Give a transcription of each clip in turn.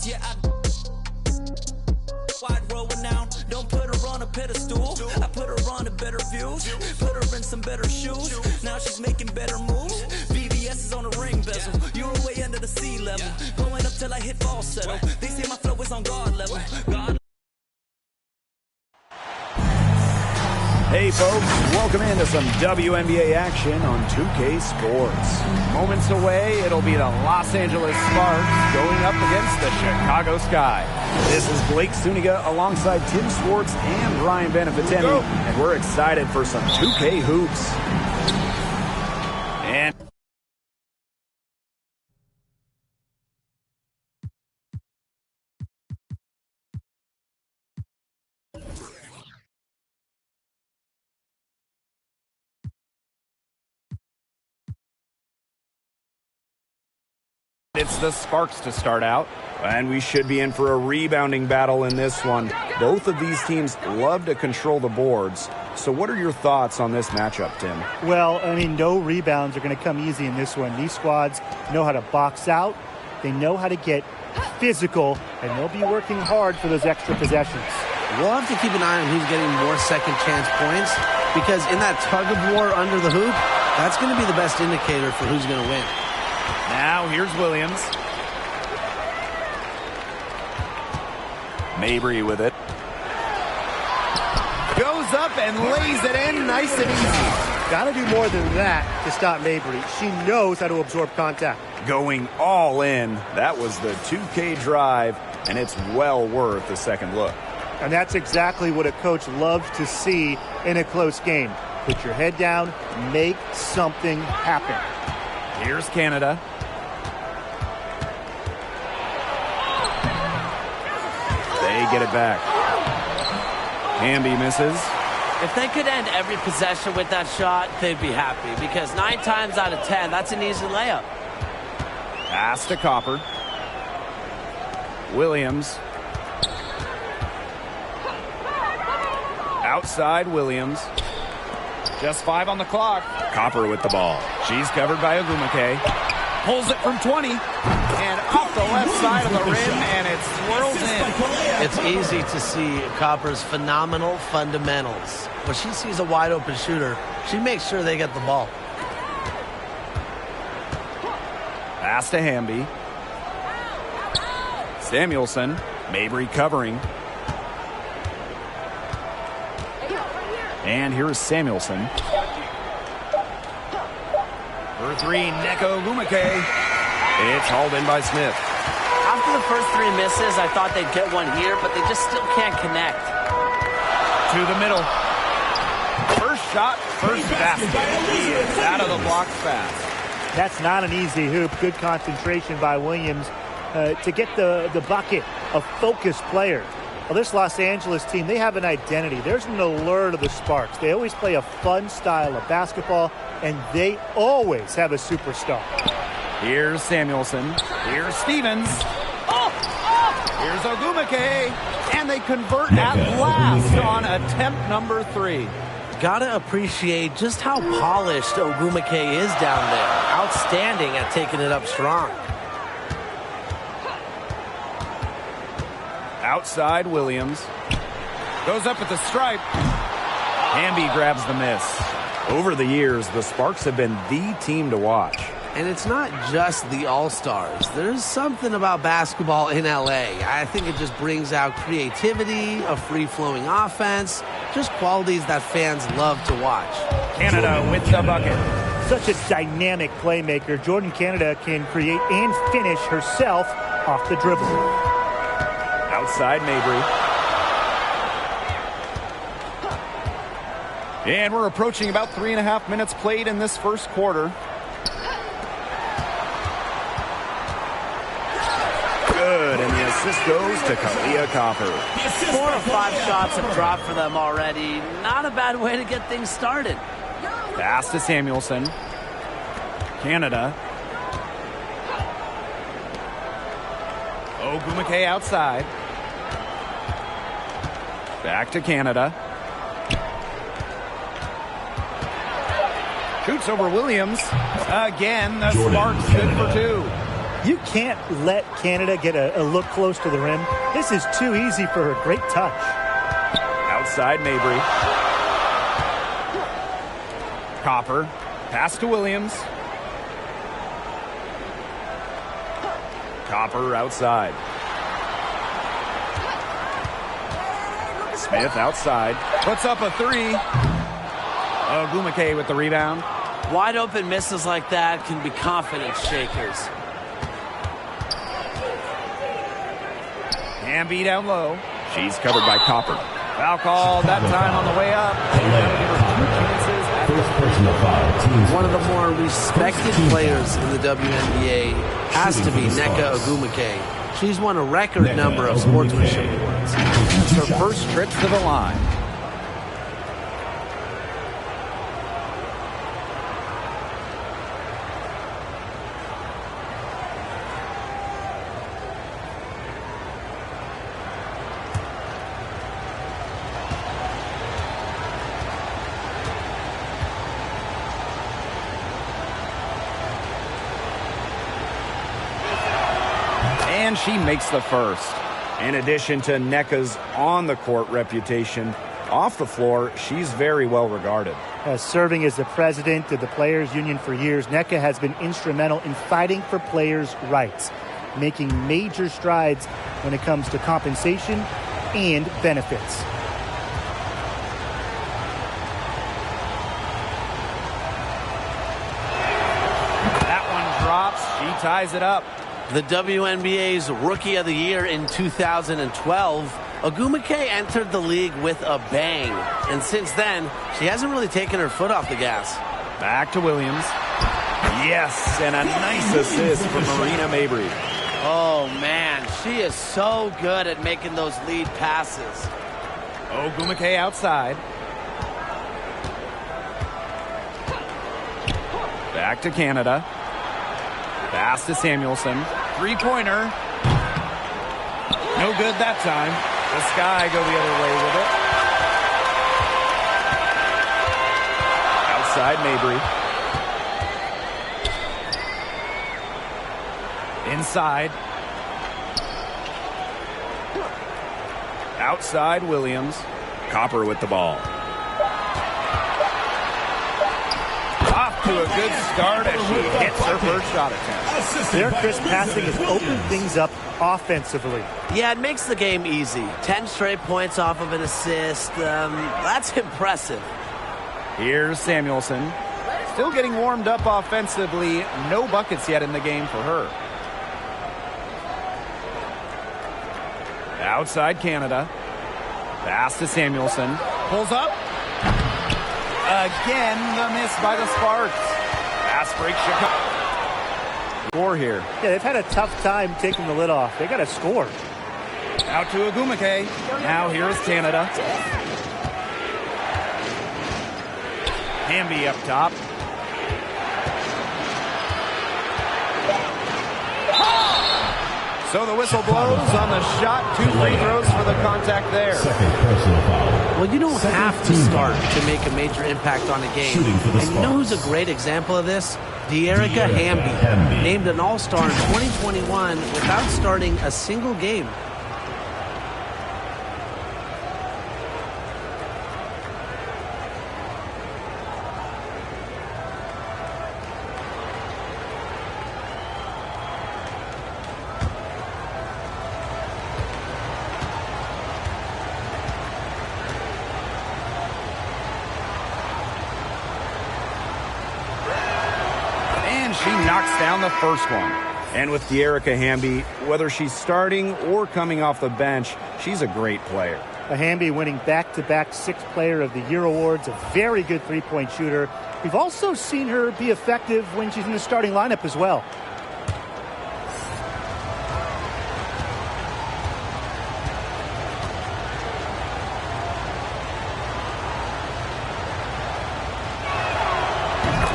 Yeah, wide world renowned. Don't put her on a pedestal. I put her on a better views. Put her in some better shoes. Now she's making better moves. VVS is on the ring bezel. You're way under the sea level. Going up till I hit falsetto. They say my flow is on guard level. Hey folks, welcome into some WNBA action on 2K Sports. Moments away, it'll be the Los Angeles Sparks going up against the Chicago Sky. This is Blake Suniga alongside Tim Swartz and Ryan Benefitemi, and we're excited for some 2K hoops. And it's the Sparks to start out, and we should be in for a rebounding battle in this one. Both of these teams love to control the boards. So what are your thoughts on this matchup, Tim? Well, I mean, no rebounds are going to come easy in this one. These squads know how to box out. They know how to get physical, and they'll be working hard for those extra possessions. We'll have to keep an eye on who's getting more second chance points, because in that tug of war under the hoop, that's going to be the best indicator for who's going to win. Now here's Williams. Mabry with it. Goes up and lays it in nice and easy. Got to do more than that to stop Mabry. She knows how to absorb contact. Going all in. That was the 2K drive, and it's well worth a second look. And that's exactly what a coach loves to see in a close game. Put your head down, make something happen. Here's Canada. They get it back. Hamby misses. If they could end every possession with that shot, they'd be happy, because 9 times out of 10, that's an easy layup. Pass to Copper. Williams. Outside Williams. Just 5 on the clock. Copper with the ball. She's covered by Ogumake. Pulls it from 20. And off the left side of the rim, and it swirls in. It's easy to see Copper's phenomenal fundamentals. When she sees a wide open shooter, she makes sure they get the ball. Pass to Hamby. Samuelson. Mabry covering. And here's Samuelson. For 3, Neko Ogumake. It's hauled in by Smith. After the first 3 misses, I thought they'd get one here, but they just still can't connect. To the middle. First shot, first basket. He is out of the blocks fast. That's not an easy hoop. Good concentration by Williams to get the bucket. A focused player. Well, this Los Angeles team, they have an identity. There's an allure to the Sparks. They always play a fun style of basketball, and they always have a superstar. Here's Samuelson. Here's Stevens. Here's Ogumake. And they convert at last on attempt number 3. Gotta appreciate just how polished Ogumake is down there. Outstanding at taking it up strong. Outside Williams. Goes up at the stripe. Hamby grabs the miss. Over the years, the Sparks have been the team to watch. And it's not just the All-Stars. There's something about basketball in LA. I think it just brings out creativity, a free-flowing offense, just qualities that fans love to watch. Canada with the bucket. Such a dynamic playmaker. Jordan Canada can create and finish herself off the dribble. Outside Mabry. And we're approaching about 3.5 minutes played in this first quarter. Good, and the assist goes to Kahleah Copper. 4 or 5 shots have dropped for them already. Not a bad way to get things started. Pass to Samuelson. Canada. Ogumake outside. Back to Canada. Shoots over Williams. Again, the Sparks good for 2. You can't let Canada get a look close to the rim. This is too easy for her. Great touch. Outside Mabry. Copper. Pass to Williams. Copper outside. Smith outside. Puts up a three. Ogwumike with the rebound. Wide open misses like that can be confidence shakers. Hamby down low. She's covered by Copper. Foul call that time on the way up. That'll give her 2 chances at this. One of the more respected players in the WNBA has to be Nneka Ogwumike. She's won a record number of sportsmanship awards. It's her first trip to the line. And she makes the first. In addition to Nneka's on-the-court reputation, off the floor, she's very well regarded. Serving as the president of the Players Union for years, Nneka has been instrumental in fighting for players' rights, making major strides when it comes to compensation and benefits. That one drops. She ties it up. The WNBA's Rookie of the Year in 2012, Ogwumike entered the league with a bang. And since then, she hasn't really taken her foot off the gas. Back to Williams. Yes, and a nice assist from Marina Mabry. Oh, man, she is so good at making those lead passes. Ogwumike outside. Back to Canada. Pass to Samuelson. Three-pointer. No good that time. The Sky go the other way with it. Outside Mabry. Inside. Outside Williams. Copper with the ball. Off to a good start as she hits her first shot attempt. Their crisp passing has opened things up offensively. Yeah, it makes the game easy. 10 straight points off of an assist. That's impressive. Here's Samuelson. Still getting warmed up offensively. No buckets yet in the game for her. Outside Canada. Pass to Samuelson. Pulls up. Again, the miss by the Sparks. Fast break Chicago. Score here. Yeah, they've had a tough time taking the lid off. They got to score. Out to Ogwumike. Now here's Canada. Hamby up top. So the whistle blows on the shot. 2 free throws for the contact there. Well, you don't have to start to make a major impact on a game. And you know who's a great example of this? Dearica Hamby, named an All-Star in 2021 without starting a single game. She knocks down the first one. And with Dearica Hamby, whether she's starting or coming off the bench, she's a great player. Hamby winning back-to-back 6th Player of the Year awards, a very good three-point shooter. We've also seen her be effective when she's in the starting lineup as well.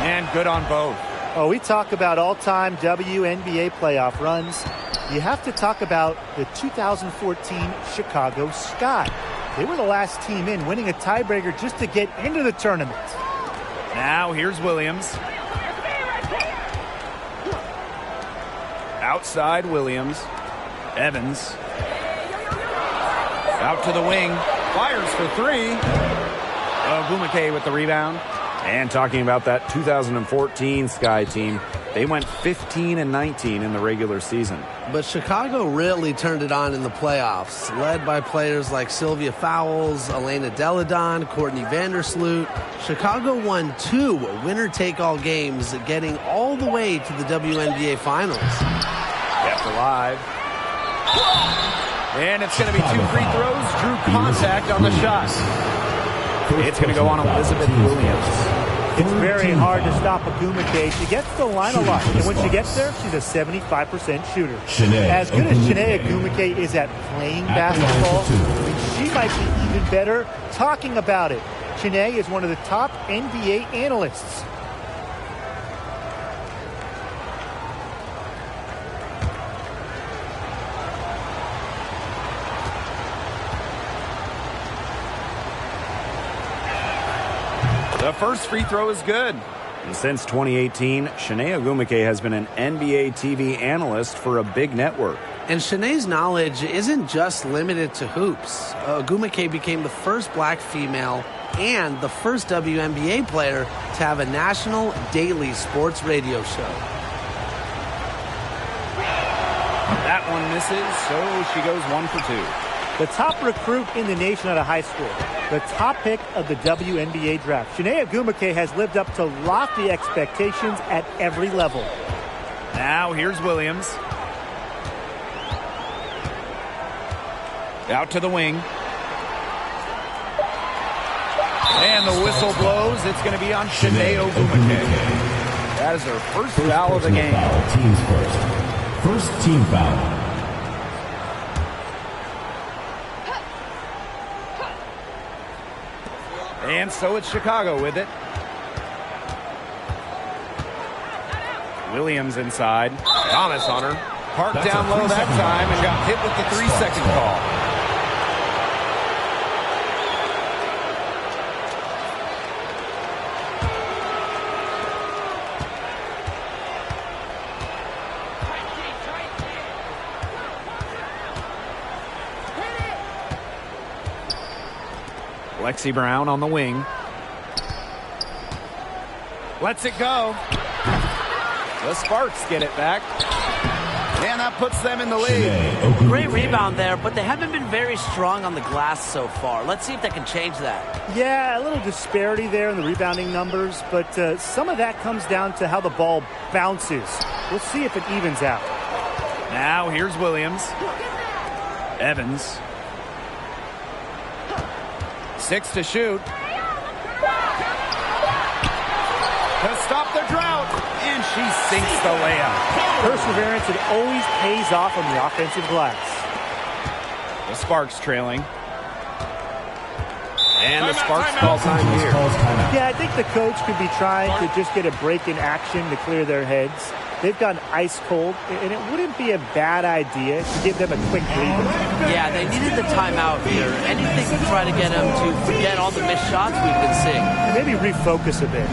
And good on both. Oh, we talk about all-time WNBA playoff runs. You have to talk about the 2014 Chicago Sky. They were the last team in, winning a tiebreaker just to get into the tournament. Now here's Williams. Outside Williams. Evans. Out to the wing. Fires for three. Ogwumike with the rebound. And talking about that 2014 Sky team, they went 15-19 in the regular season. But Chicago really turned it on in the playoffs, led by players like Sylvia Fowles, Elena Deladon, Courtney Vandersloot. Chicago won 2 winner-take-all games, getting all the way to the WNBA Finals. Kept alive. And it's going to be 2 free throws. Drew contact on the shot. It's going to go on Elizabeth Williams. It's very hard to stop Ogwumike. She gets the line a lot, and when she gets there, she's a 75% shooter. As good as Chiney Ogwumike is at playing basketball, she might be even better talking about it. Chiney is one of the top NBA analysts. The first free throw is good. And since 2018, Chiney Ogwumike has been an NBA TV analyst for a big network. And Chiney's knowledge isn't just limited to hoops. Ogwumike became the first black female and the first WNBA player to have a national daily sports radio show. That one misses, so she goes 1 for 2. The top recruit in the nation out of high school. The top pick of the WNBA draft. Chiney Ogwumike has lived up to lofty expectations at every level. Now here's Williams. Out to the wing. And the whistle blows. It's going to be on Chiney Ogwumike. That is her first foul of the game. Teams first. First team foul. And so it's Chicago with it. Williams inside. Thomas on her. Parked down low that time and got hit with the 3-second call. Lexi Brown on the wing. Lets it go. The Sparks get it back. And that puts them in the lead. Great rebound there, but they haven't been very strong on the glass so far. Let's see if they can change that. Yeah, a little disparity there in the rebounding numbers, but some of that comes down to how the ball bounces. We'll see if it evens out. Now here's Williams. Evans. 6 to shoot. To stop the drought. And she sinks the layup. Perseverance, it always pays off on the offensive glass. The Sparks trailing. And the Sparks call time here. Yeah, I think the coach could be trying to just get a break in action to clear their heads. They've gotten ice cold, and it wouldn't be a bad idea to give them a quick breather. Yeah, they needed the timeout here. Anything to try to get them to forget all the missed shots we've been seeing. And maybe refocus a bit.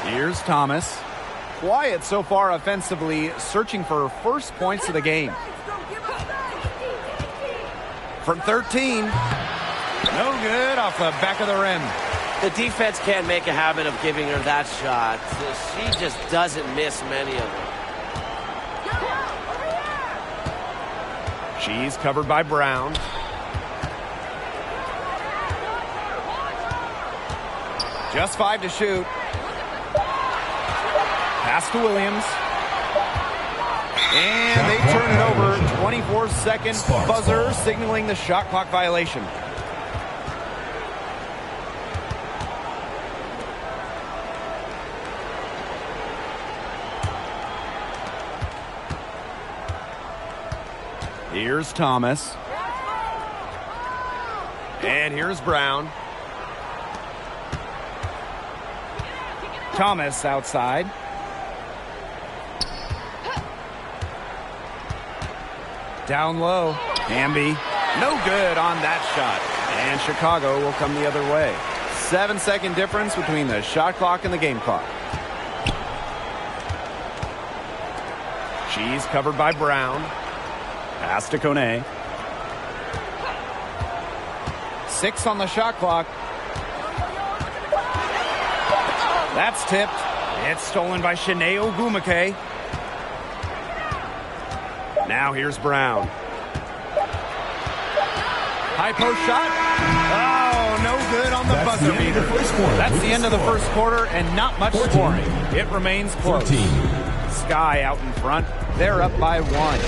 Here's Thomas. Quiet so far offensively, searching for her first points of the game. from 13. No good off the back of the rim. The defense can't make a habit of giving her that shot. She just doesn't miss many of them. She's covered by Brown. Just 5 to shoot. Pass to Williams. And they turn it over. 24-second buzzer signaling the shot clock violation. Here's Thomas. And here's Brown. Thomas outside. Down low. Hamby. No good on that shot. And Chicago will come the other way. 7-second difference between the shot clock and the game clock. She's covered by Brown. Pass to Kone. 6 on the shot clock. That's tipped. It's stolen by Chiney Ogwumike. Now here's Brown. High post shot. Oh, no good on the buzzer beater. That's the end of the first quarter and not much scoring. It remains close. Sky out in front. They're up by 1.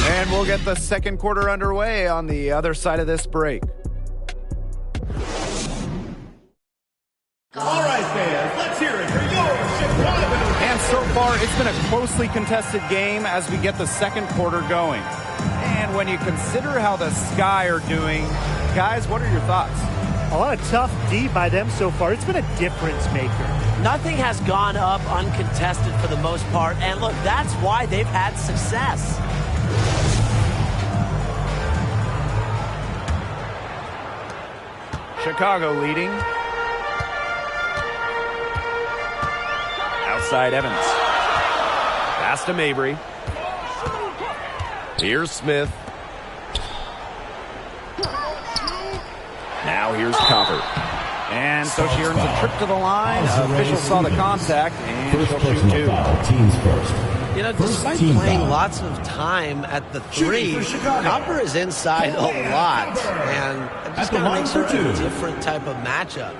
And we'll get the second quarter underway on the other side of this break. All right, fans, let's hear it for your Chicago. And so far, it's been a closely contested game as we get the second quarter going. And when you consider how the Sky are doing, guys, what are your thoughts? A lot of tough D by them so far. It's been a difference maker. Nothing has gone up uncontested for the most part. And look, that's why they've had success. Chicago leading. Outside Evans. Pass to Mabry. Here's Smith. Now here's Copper. And so she earns a trip to the line. Officials saw the contact, and she'll shoot 2. Teams first. You know, despite playing lots of time at the 3, Copper is inside a lot. And it just kind of makes her a different type of matchup.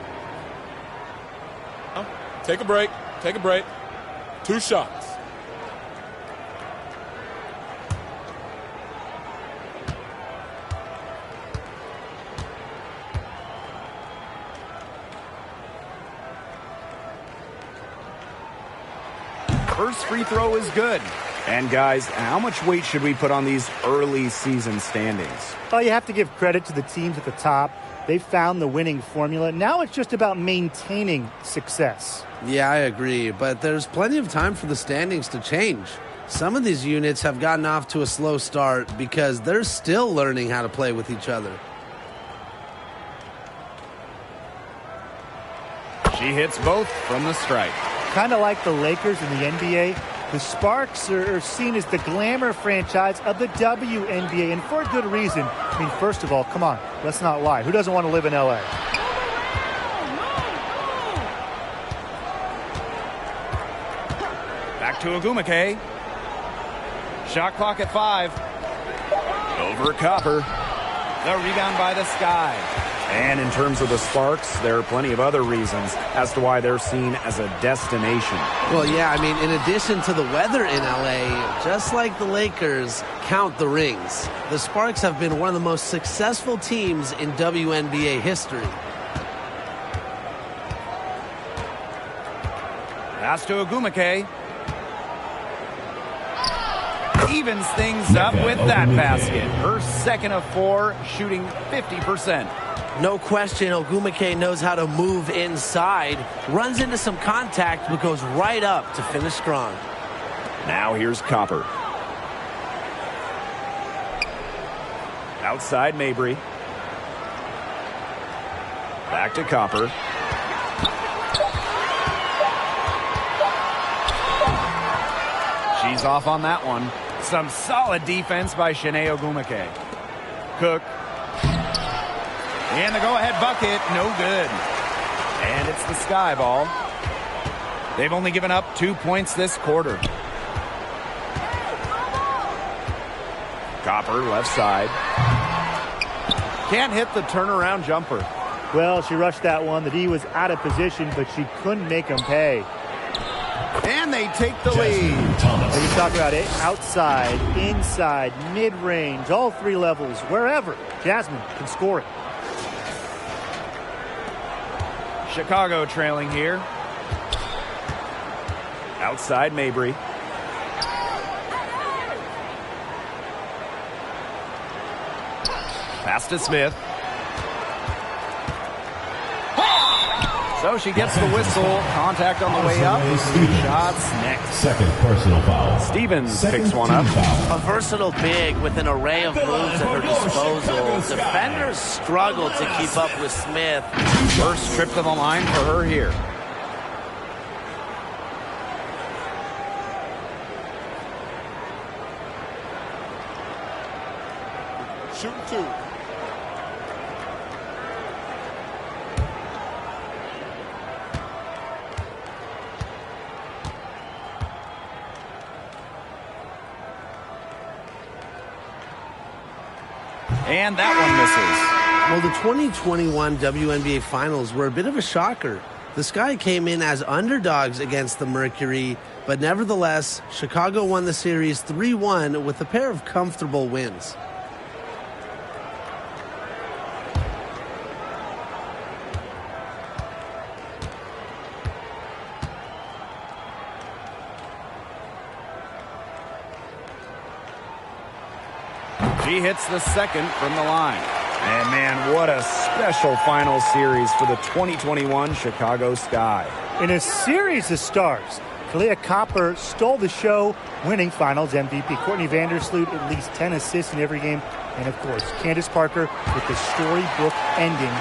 Take a break. Take a break. 2 shots. First free throw is good. And guys, how much weight should we put on these early season standings? Well, you have to give credit to the teams at the top. They found the winning formula. Now it's just about maintaining success. Yeah, I agree, but there's plenty of time for the standings to change. Some of these units have gotten off to a slow start because they're still learning how to play with each other. She hits both from the stripe. Kind of like the Lakers in the NBA, the Sparks are seen as the glamour franchise of the WNBA, and for a good reason. I mean, first of all, come on, let's not lie. Who doesn't want to live in LA? Back to Ogwumike. Shot clock at 5. Over Copper. The rebound by the Sky. And in terms of the Sparks, there are plenty of other reasons as to why they're seen as a destination. Well, yeah, I mean, in addition to the weather in LA, just like the Lakers, count the rings. The Sparks have been one of the most successful teams in WNBA history. Pass to Ogwumike. Evens things up with that basket. Her second of 4, shooting 50%. No question, Ogwumike knows how to move inside, runs into some contact, but goes right up to finish strong. Now here's Copper. Outside Mabry. Back to Copper. She's off on that one. Some solid defense by Chiney Ogwumike. Cook. And the go-ahead bucket, no good. And it's the Sky ball. They've only given up 2 points this quarter. Copper, left side. Can't hit the turnaround jumper. Well, she rushed that one. The D was out of position, but she couldn't make them pay. And they take the lead. When you talk about it, outside, inside, mid-range, all three levels, wherever, Jasmine can score it. Chicago trailing here. Outside Mabry. Pass to Smith. So she gets the whistle. Contact on the way up. Shots next. Second personal foul. Stevens picks one up. A versatile big with an array of moves at her disposal. Defenders struggle to keep up with Smith. First trip to the line for her here. Shooting two. And that one misses. Well, the 2021 WNBA Finals were a bit of a shocker. The Sky came in as underdogs against the Mercury, but nevertheless, Chicago won the series 3-1 with a pair of comfortable wins. She hits the second from the line. And man, what a special final series for the 2021 Chicago Sky. In a series of stars, Kahleah Copper stole the show, winning Finals MVP. Courtney Vandersloot, at least 10 assists in every game. And of course, Candace Parker with the storybook ending,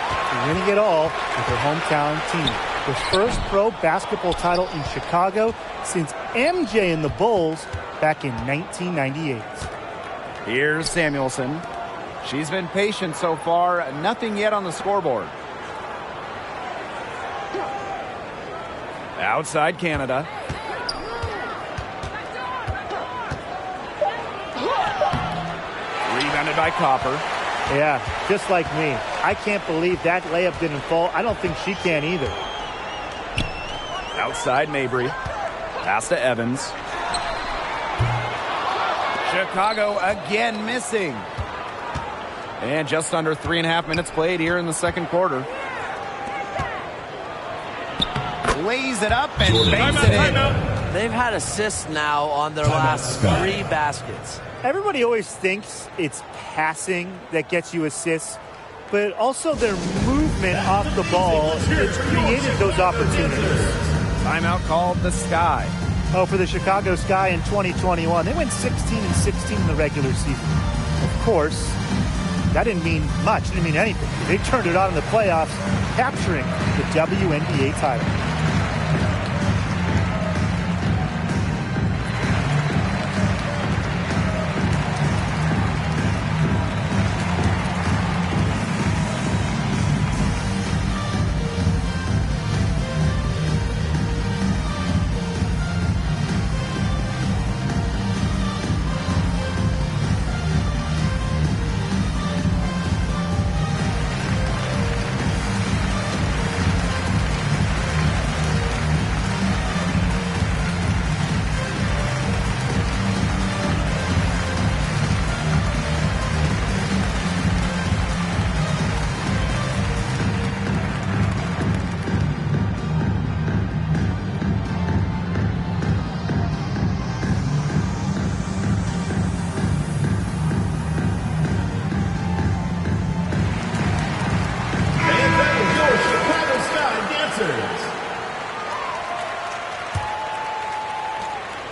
winning it all with her hometown team. The first pro basketball title in Chicago since MJ and the Bulls back in 1998. Here's Samuelson. She's been patient so far. Nothing yet on the scoreboard. Outside Canada. Rebounded by Copper. Yeah, just like me. I can't believe that layup didn't fall. I don't think she can either. Outside Mabry. Pass to Evans. Chicago again missing. And just under 3.5 minutes played here in the second quarter. Lays it up and banks it in. They've had assists now on their last 3 baskets. Everybody always thinks it's passing that gets you assists, but also their movement off the ball has created those opportunities. Timeout called the Sky. Oh, for the Chicago Sky in 2021. They went 16-16 in the regular season. Of course, that didn't mean much. It didn't mean anything. They turned it on in the playoffs, capturing the WNBA title.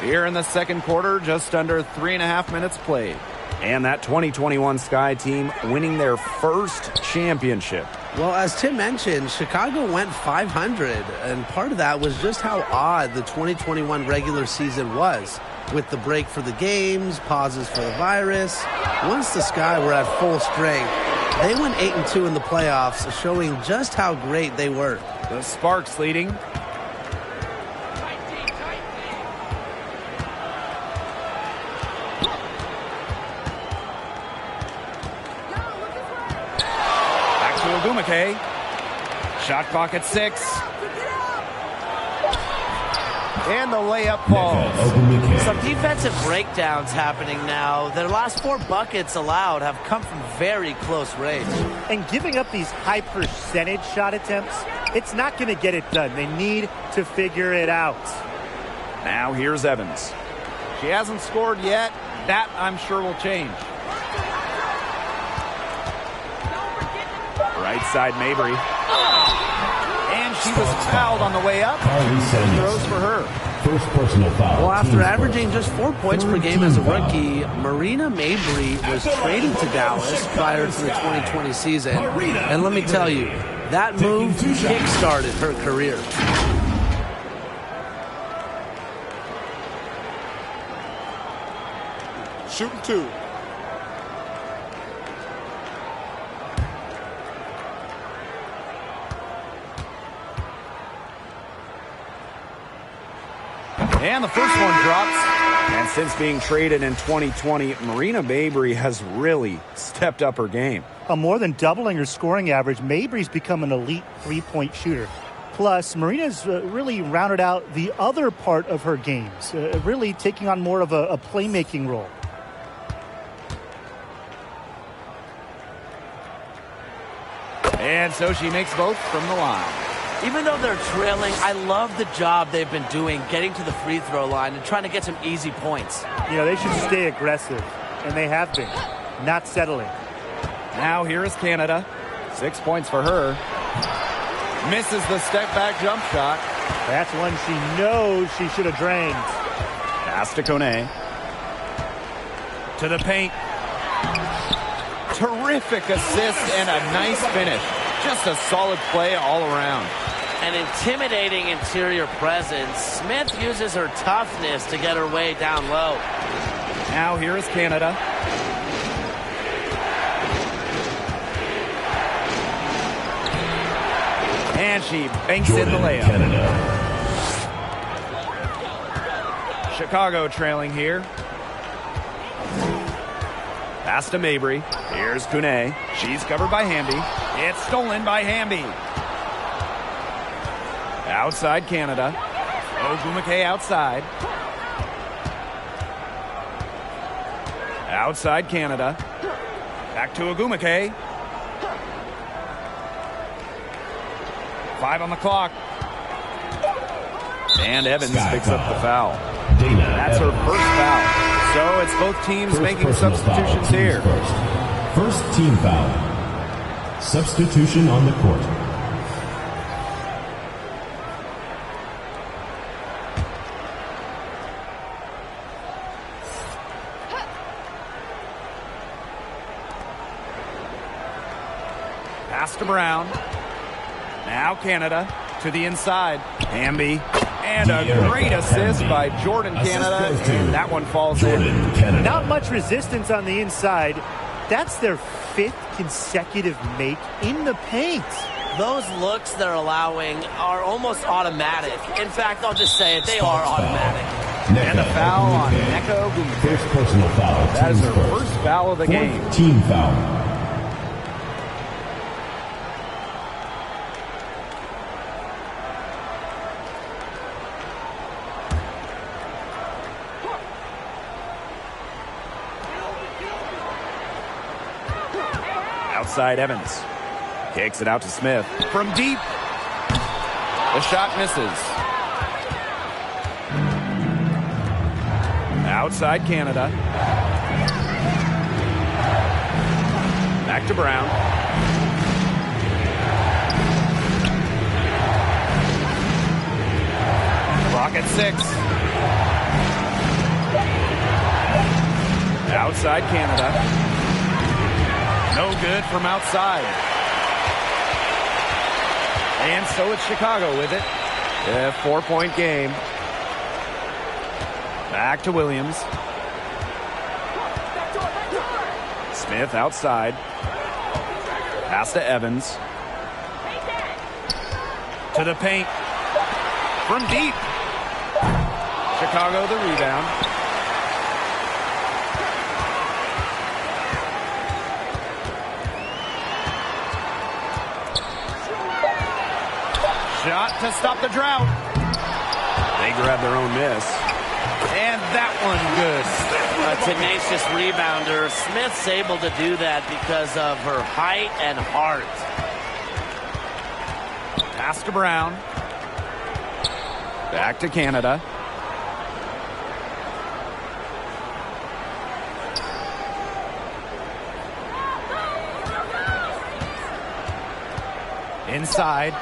Here in the second quarter, just under 3.5 minutes played. And that 2021 Sky team winning their first championship. Well, as Tim mentioned, Chicago went 500, and part of that was just how odd the 2021 regular season was, with the break for the games, pauses for the virus. Once the Sky were at full strength, They went 8-2 in the playoffs, showing just how great they were. The Sparks leading. Back to Ogumake. Shot clock at 6. And the layup falls. Some defensive breakdowns happening now. Their last 4 buckets allowed have come from very close range. And giving up these high percentage shot attempts, it's not going to get it done. They need to figure it out. Now here's Evans. She hasn't scored yet. That, I'm sure, will change. Right side, Mabry. And she was fouled on the way up. Throws for her. First personal foul. Well, after averaging just 4 points per game as a rookie, Marina Mabry was traded to Dallas prior to the 2020 season. And let me tell you, that move kick-started her career. Shooting 2. And the first one drops. And since being traded in 2020, Marina Mabry has really stepped up her game. More than doubling her scoring average, Mabry's become an elite three-point shooter. Plus, Marina's really rounded out the other part of her games, really taking on more of a playmaking role. And so she makes both from the line. Even though they're trailing, I love the job they've been doing getting to the free throw line and trying to get some easy points. You know, they should stay aggressive, and they have been, not settling. Now here is Canada. 6 points for her. Misses the step-back jump shot. That's one she knows she should have drained. Pass to Kone. To the paint. Terrific assist and a nice finish. Just a solid play all around. An intimidating interior presence. Smith uses her toughness to get her way down low. Now here is Canada. And she banks in the layup. Canada. Chicago trailing here. Pass to Mabry. Here's Kune. She's covered by Hamby. It's stolen by Hamby. Outside Canada. Ogumake outside. Outside Canada. Back to Ogumake. 5 on the clock. And Evans picks up the foul. That's her first foul. So it's both teams making substitutions here. First team foul. Substitution on the court. Pass to Brown. Now Canada to the inside. Hamby. And a great assist by Jordan Canada. And that one falls in. Not much resistance on the inside. That's their 5th consecutive make in the paint. Those looks they're allowing are almost automatic. In fact, I'll just say it, they are automatic. And the foul on Nneka Ogumake. First personal foul. That is her first foul of the game. Fourth team foul. Outside Evans. Kicks it out to Smith. From deep. The shot misses. Outside Canada. Back to Brown. Clock at 6. Outside Canada. No good from outside. And so it's Chicago with it. A 4-point game. Back to Williams. Smith outside. Pass to Evans. To the paint. From deep. Chicago the rebound. Shot to stop the drought. They grab their own miss. And that one good. A tenacious rebounder. Smith's able to do that because of her height and heart. Pass to Brown. Back to Canada. Inside.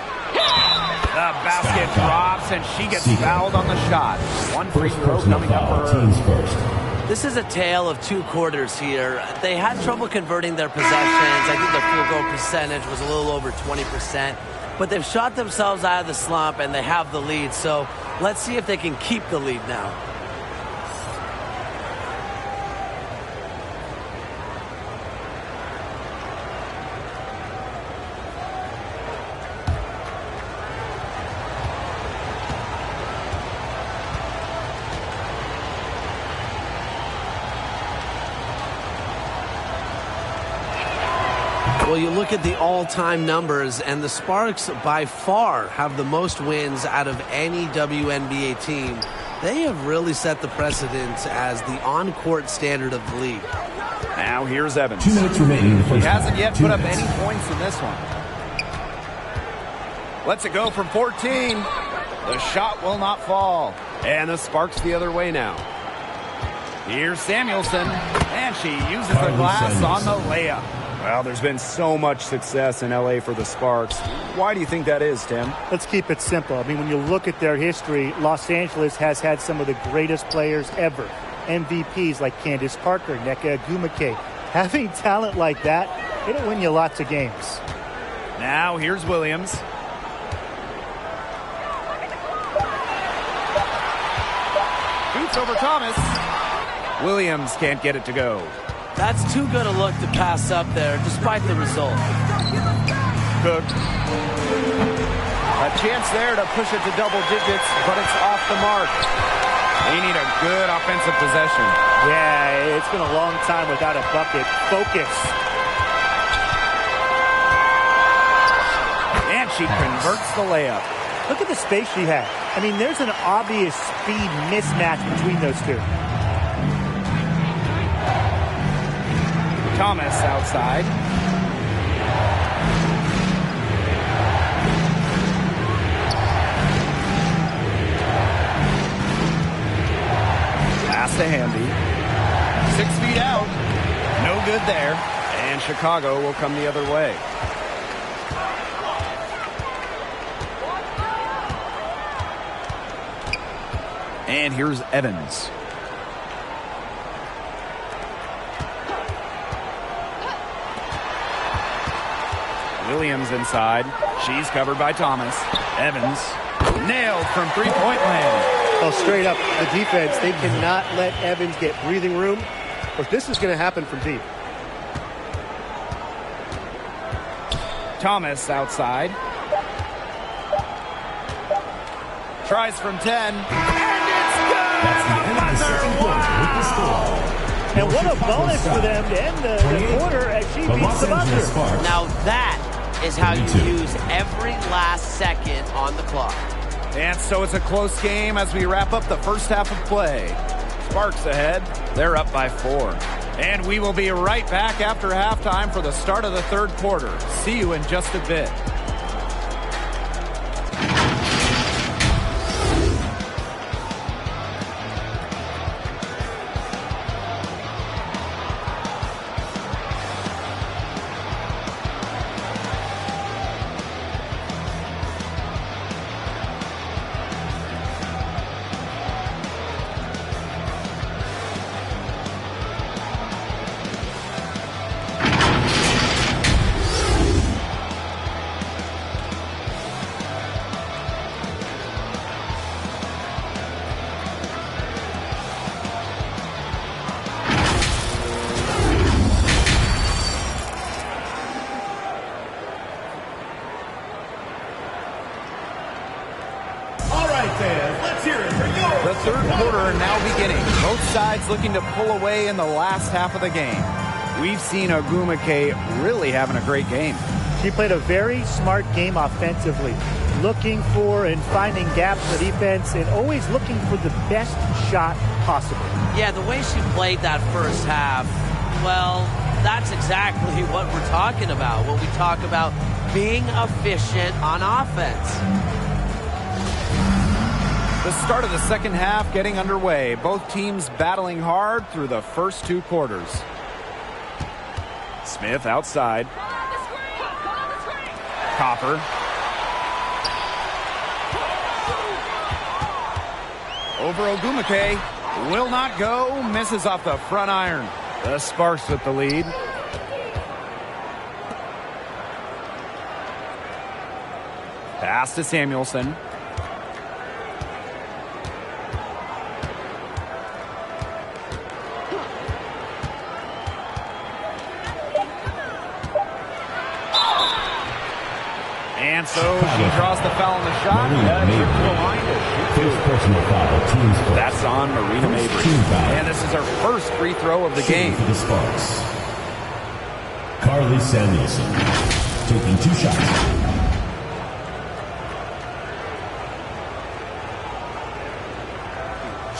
The basket drops, and she gets fouled on the shot. One free throw coming up for her. This is a tale of two quarters here. They had trouble converting their possessions. I think their field goal percentage was a little over 20%. But they've shot themselves out of the slump, and they have the lead. So let's see if they can keep the lead now. Well, you look at the all-time numbers, and the Sparks by far have the most wins out of any WNBA team. They have really set the precedent as the on-court standard of the league. Now here's Evans. 2 minutes remaining in the first He hasn't yet put up minutes. any points in this one. Lets it go from 14. The shot will not fall. And the Sparks the other way now. Here's Samuelson, and she uses the Carly glass on Samuelson. the layup. Well, there's been so much success in L.A. for the Sparks. Why do you think that is, Tim? Let's keep it simple. I mean, when you look at their history, Los Angeles has had some of the greatest players ever. MVPs like Candace Parker, Nneka Ogwumike. Having talent like that, it'll win you lots of games. Now here's Williams. Shoots over Thomas. Williams can't get it to go. That's too good a look to pass up there, despite the result. Cook. A chance there to push it to double digits, but it's off the mark. They need a good offensive possession. Yeah, it's been a long time without a bucket. Focus. And she converts the layup. Look at the space she had. I mean, there's an obvious speed mismatch between those two. Thomas outside. Pass to Hamby. 6 feet out. No good there. And Chicago will come the other way. And here's Evans. Williams inside. She's covered by Thomas. Evans nailed from three-point land. Well, straight up, the defense, they cannot let Evans get breathing room, or this is going to happen from deep. Thomas outside. Tries from 10. And it's good! That's the end of the second quarter with the score. And what a bonus for them to end the quarter as she The beats Los the Angeles buzzer. Sparks. Now that is how you 22. use every last second on the clock. And so it's a close game as we wrap up the first half of play. Sparks ahead. They're up by 4. And we will be right back after halftime for the start of the third quarter. See you in just a bit. inning. Both sides looking to pull away in the last half of the game. We've seen Ogwumike really having a great game. He played a very smart game offensively, looking for and finding gaps in the defense and always looking for the best shot possible. Yeah, the way she played that first half, well, that's exactly what we're talking about when we talk about being efficient on offense. The start of the second half getting underway. Both teams battling hard through the first two quarters. Smith outside. Copper. Over Ogwumike. Will not go. Misses off the front iron. The Sparks with the lead. Pass to Samuelson. And so she draws the foul on the shot. First personal foul, team's first. That's on Marina Mabrey. And this is her first free throw of the game. For the Sparks. Carly Samuelson taking 2 shots.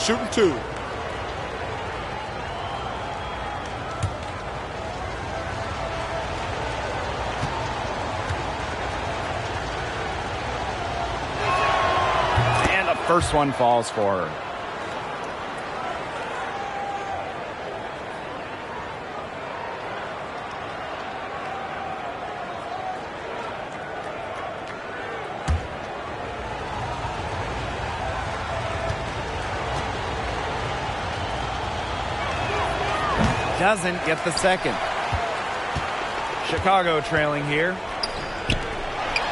Shooting 2. First one falls for her. Doesn't get the second. Chicago trailing here.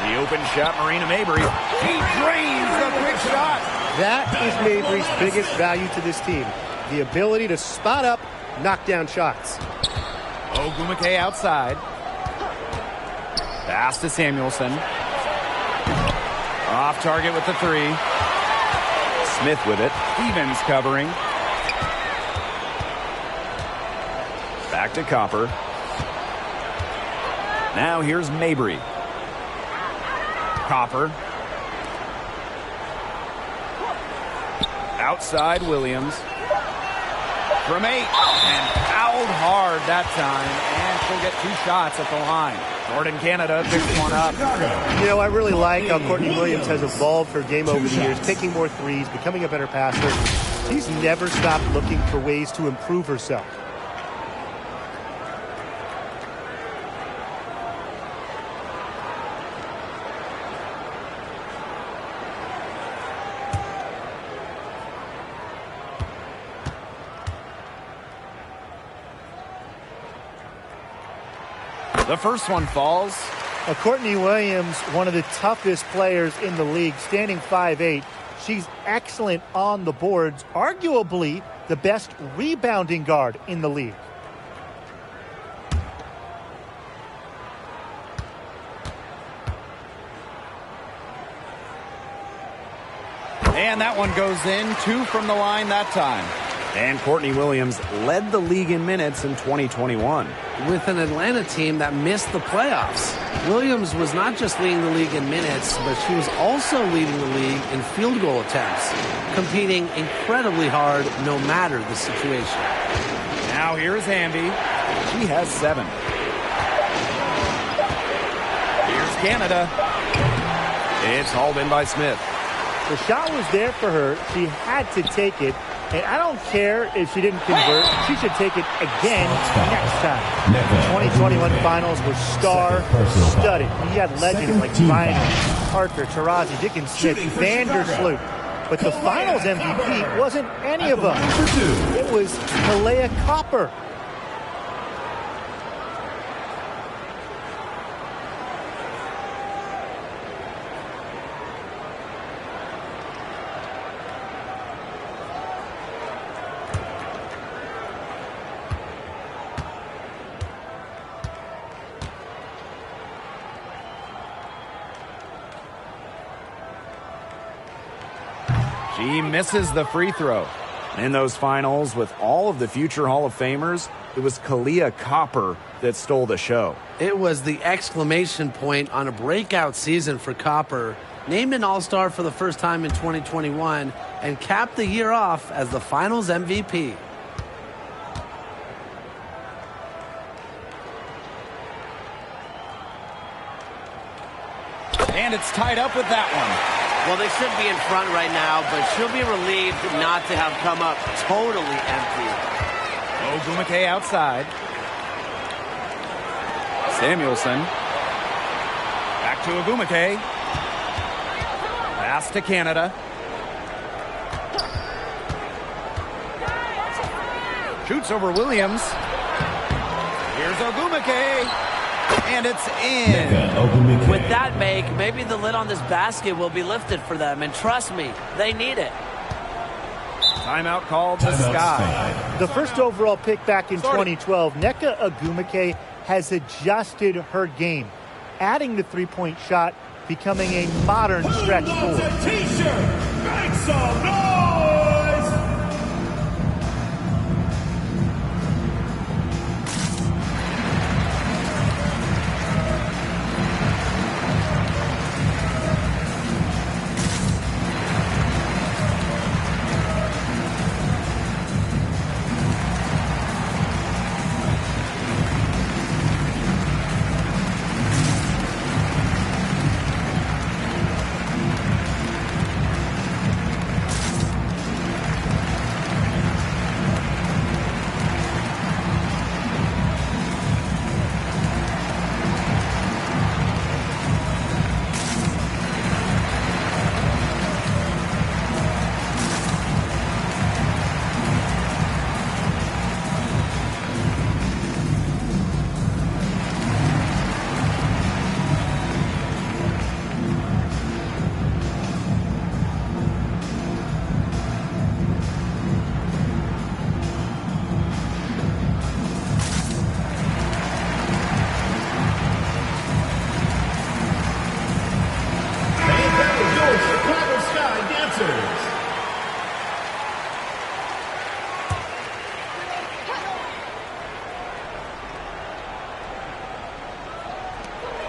The open shot, Marina Mabrey. He drains the quick shot. That is Mabrey's biggest value to this team. The ability to spot up, knock down shots. Ogwumike outside. Pass to Samuelson. Off target with the 3. Smith with it. Evans covering. Back to Copper. Now here's Mabrey. Copper. Outside Williams. From 8. And fouled hard that time. And she'll get 2 shots at the line. Jordan Canada picks one up. You know, I really like how Courtney Williams has evolved her game over the years, taking more threes, becoming a better passer. She's never stopped looking for ways to improve herself. The first one falls. Courtney Williams, one of the toughest players in the league, standing 5'8". She's excellent on the boards, arguably the best rebounding guard in the league. And that one goes in. 2 from the line that time. And Courtney Williams led the league in minutes in 2021. With an Atlanta team that missed the playoffs, Williams was not just leading the league in minutes, but she was also leading the league in field goal attempts, competing incredibly hard no matter the situation. Now here's Hamby. She has 7. Here's Canada. It's hauled in by Smith. The shot was there for her. She had to take it. And I don't care if she didn't convert. She should take it again next time. The 2021 finals were star-studded. You had legends like Ryan, Parker, Taurasi, Dickens, Smith, Vandersloot. But the finals MVP wasn't any of them. It was Kalea Copper. She misses the free throw. In those finals, with all of the future Hall of Famers, it was Kahleah Copper that stole the show. It was the exclamation point on a breakout season for Copper, named an All-Star for the first time in 2021, and capped the year off as the finals MVP. And it's tied up with that one. Well, they should be in front right now, but she'll be relieved not to have come up totally empty. Ogwumike outside. Samuelson. Back to Ogwumike. Pass to Canada. Shoots over Williams. Here's Ogwumike. And it's in. With that make, maybe the lid on this basket will be lifted for them. And trust me, they need it. Timeout called to Sky. The first overall pick back in 2012, Nneka Ogwumike has adjusted her game, adding the three-point shot, becoming a modern stretch forward. T-shirt, make some noise!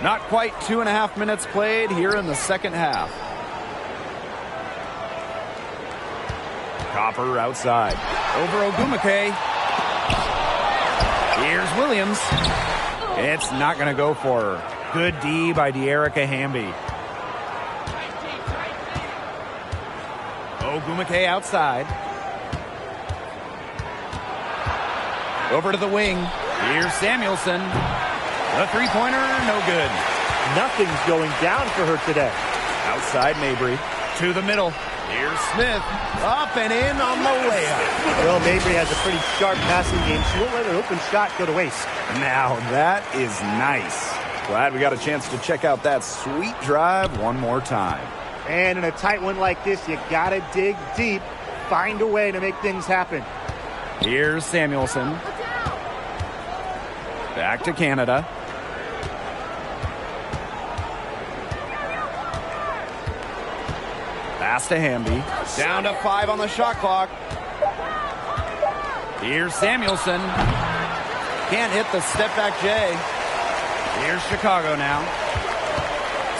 Not quite 2.5 minutes played here in the second half. Copper outside. Over Ogwumike. Here's Williams. It's not going to go for her. Good D by Dearica Hamby. Ogwumike outside. Over to the wing. Here's Samuelson. The three-pointer, no good. Nothing's going down for her today. Outside Mabry. To the middle. Here's Smith. Up and in on the layup. Well, Mabry has a pretty sharp passing game. She won't let an open shot go to waste. Now that is nice. Glad we got a chance to check out that sweet drive one more time. And in a tight one like this, you gotta dig deep. Find a way to make things happen. Here's Samuelson. Back to Canada. Pass to Hamby. Down to 5 on the shot clock. Here's Samuelson. Can't hit the step back J. Here's Chicago now.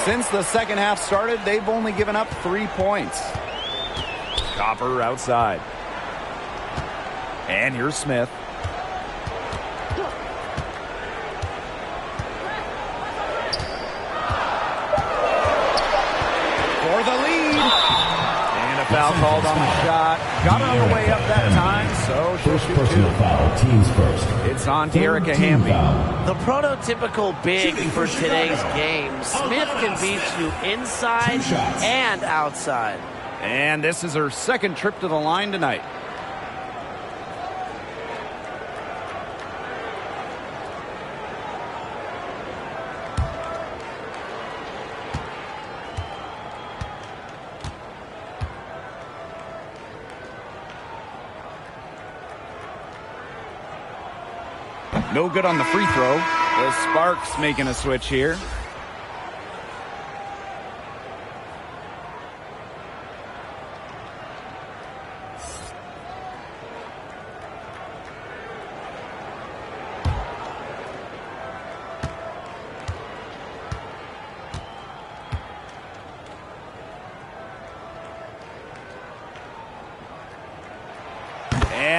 Since the second half started, they've only given up 3 points. Copper outside. And here's Smith. For the lead. And a foul called on the shot. Got her on the way up that time, so she'll shoot Personal foul, teams first. It's on to Dearica Hamby. The prototypical big for today's game. Smith can beat you inside and outside. And this is her second trip to the line tonight. No good on the free throw. The Sparks making a switch here.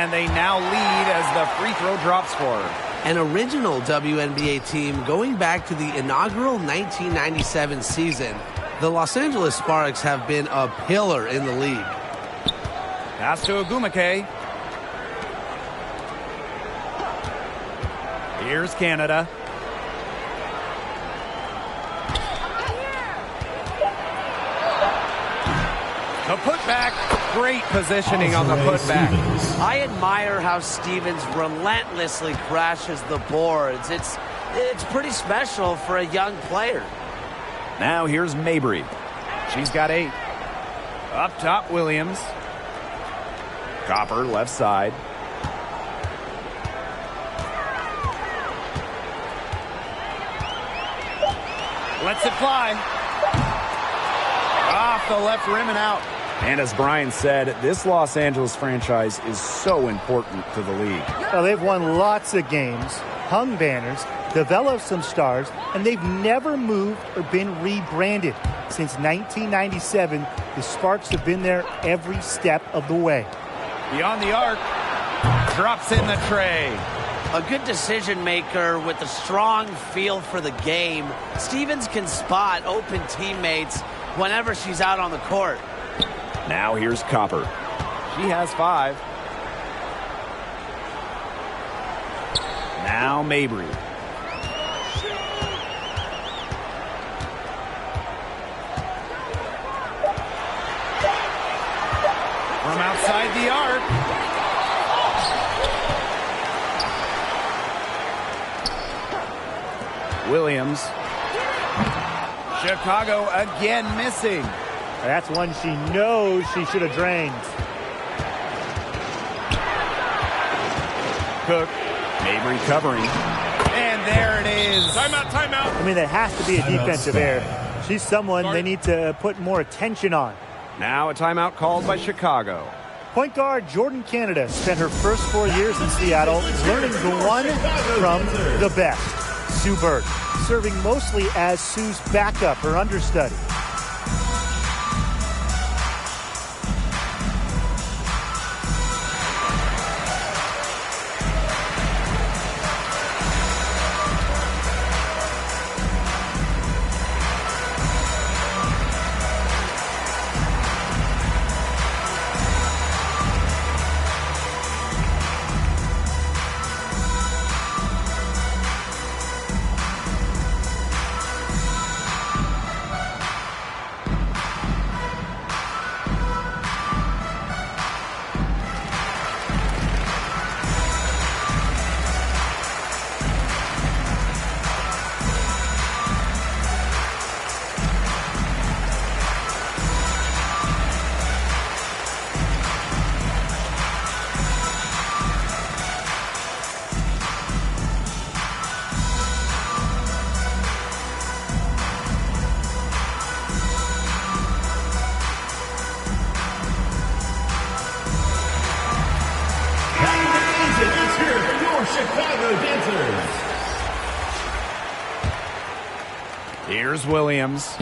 And they now lead as the free throw drops for her. An original WNBA team going back to the inaugural 1997 season, the Los Angeles Sparks have been a pillar in the league. Pass to Ogwumike. Here's Canada. The putback. Great positioning on the putback. I admire how Stevens relentlessly crashes the boards. It's pretty special for a young player. Now here's Mabry. She's got 8. Up top, Williams. Copper, left side. Lets it fly. Off the left rim and out. And as Brian said, this Los Angeles franchise is so important to the league. Well, they've won lots of games, hung banners, developed some stars, and they've never moved or been rebranded. Since 1997, the Sparks have been there every step of the way. Beyond the arc, drops in the tray. A good decision maker with a strong feel for the game. Stevens can spot open teammates whenever she's out on the court. Now here's Copper. She has 5. Now Mabry. From outside the arc. Williams. Chicago again missing. That's one she knows she should have drained. Cook. Mabry covering. And there it is. Timeout, timeout. I mean, that has to be a defensive error. She's someone they need to put more attention on. Now a timeout called by Chicago. Point guard Jordan Canada spent her first 4 years in Seattle learning the one from the best, Sue Bird, serving mostly as Sue's backup, her understudy. Here's Williams.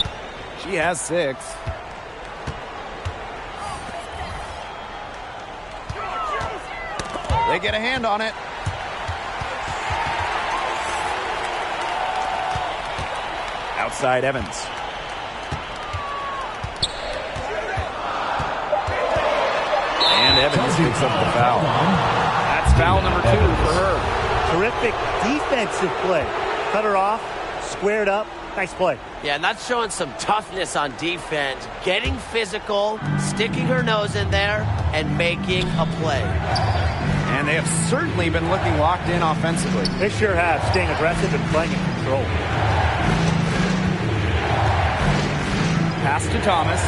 She has 6. They get a hand on it. Outside Evans. And Evans picks up the foul. That's foul number 2 for her. Terrific defensive play. Cut her off, squared up. Nice play. Yeah, and that's showing some toughness on defense. Getting physical, sticking her nose in there, and making a play. And they have certainly been looking locked in offensively. They sure have, staying aggressive and playing in control. Pass to Thomas.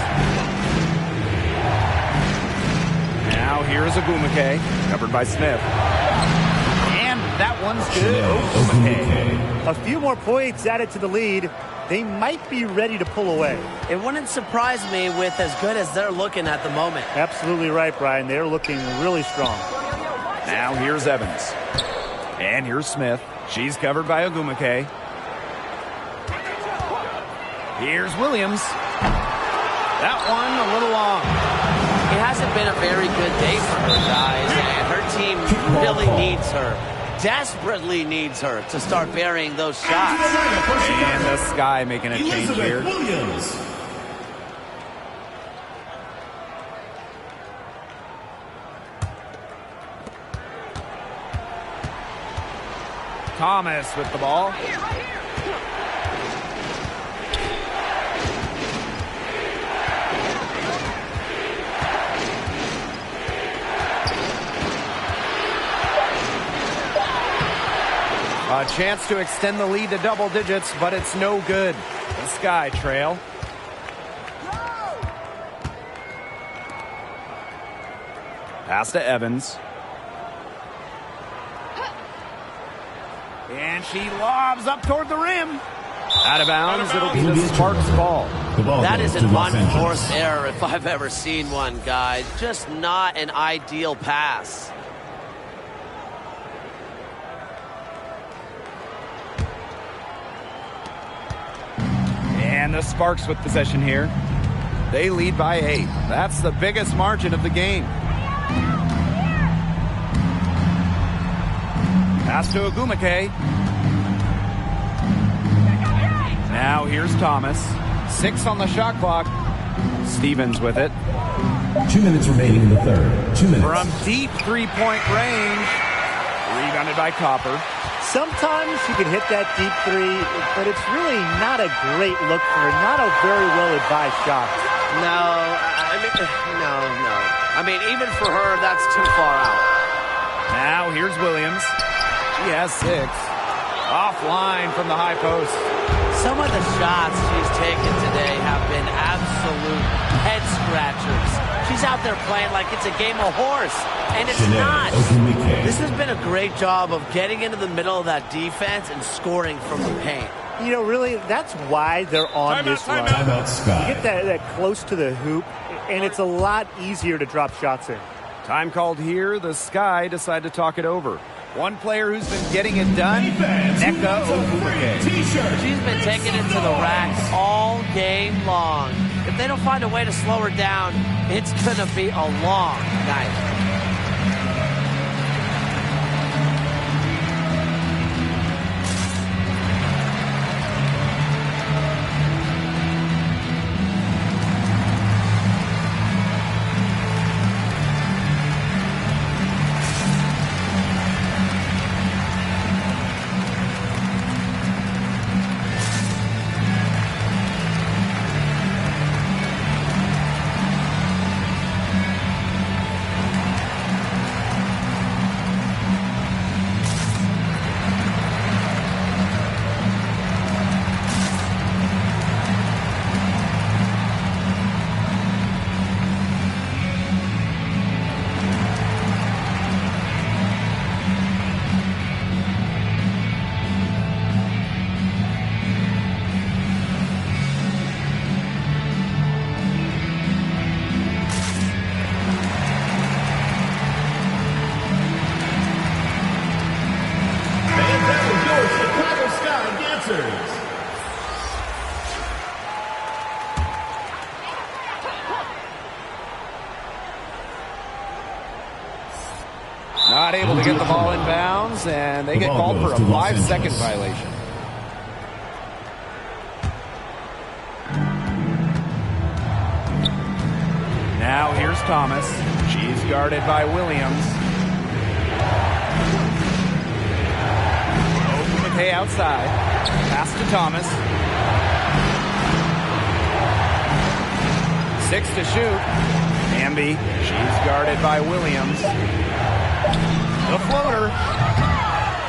Now here's Ogwumike, covered by Smith. And that one's good. Ogwumike. A few more points added to the lead. They might be ready to pull away. It wouldn't surprise me with as good as they're looking at the moment. Absolutely right, Brian. They're looking really strong. Now here's Evans. And here's Smith. She's covered by Ogwumike. Here's Williams. That one a little long. It hasn't been a very good day for her, guys, and her team really needs her, desperately needs her to start burying those shots. And the Sky making a change here. Williams. Thomas with the ball. A chance to extend the lead to double digits, but it's no good. The Sky trail. Pass to Evans. And she lobs up toward the rim. Out of bounds, it'll be the Sparks ball. That is an unforced error if I've ever seen one, guys. Just not an ideal pass. And the Sparks with possession here. They lead by 8. That's the biggest margin of the game. Pass to Ogumake. Now here's Thomas. 6 on the shot clock. Stevens with it. 2 minutes remaining in the third. 2 minutes. From deep three-point range. Rebounded by Copper. Sometimes you can hit that deep three, but it's really not a great look for her. Not a very well-advised shot. No. I mean, even for her, that's too far out. Now here's Williams. She has 6. Offline from the high post. Some of the shots she's taken today have been absolute head scratchers. She's out there playing like it's a game of horse, and it's not. This has been a great job of getting into the middle of that defense and scoring from the paint. You know, really, that's why they're on this run. You get that close to the hoop, and it's a lot easier to drop shots in. Time called here. The Sky decide to talk it over. One player who's been getting it done, Nneka Ogumake. She's been taking it to the rack all game long. If they don't find a way to slow her down, it's going to be a long night. Not able to get the ball in bounds, and they get called for a 5-second violation. Now here's Thomas. She's guarded by Williams. Ogumake outside. Pass to Thomas. 6 to shoot. Hamby. She's guarded by Williams. The floater.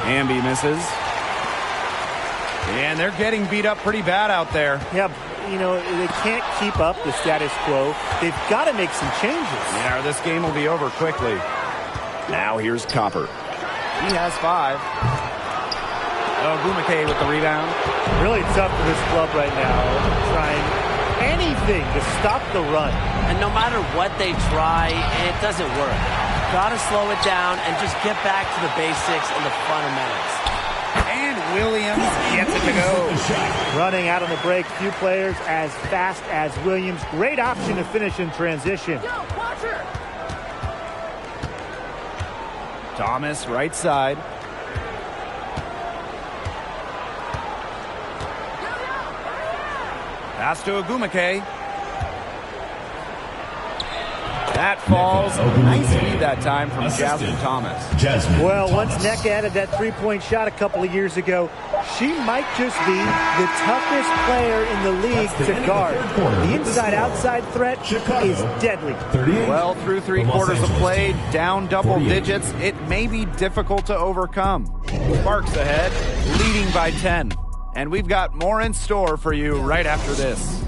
Hamby misses. And they're getting beat up pretty bad out there. Yeah, you know, they can't keep up the status quo. They've got to make some changes. Yeah, this game will be over quickly. Now here's Copper. He has 5. Ogumake with the rebound. Really tough for this club right now. Trying anything to stop the run. And no matter what they try, it doesn't work. Got to slow it down and just get back to the basics and the fundamentals. And Williams gets it to go. Running out on the break, few players as fast as Williams. Great option to finish in transition. Thomas, right side. Pass to Ogumake. That falls. Nice feed that time from Jasmine Thomas. Well, once Nneka added that three-point shot a couple of years ago, she might just be the toughest player in the league to guard. The inside-outside threat is deadly. Well, through 3 quarters of play, down double digits, it may be difficult to overcome. Sparks ahead, leading by 10. And we've got more in store for you right after this.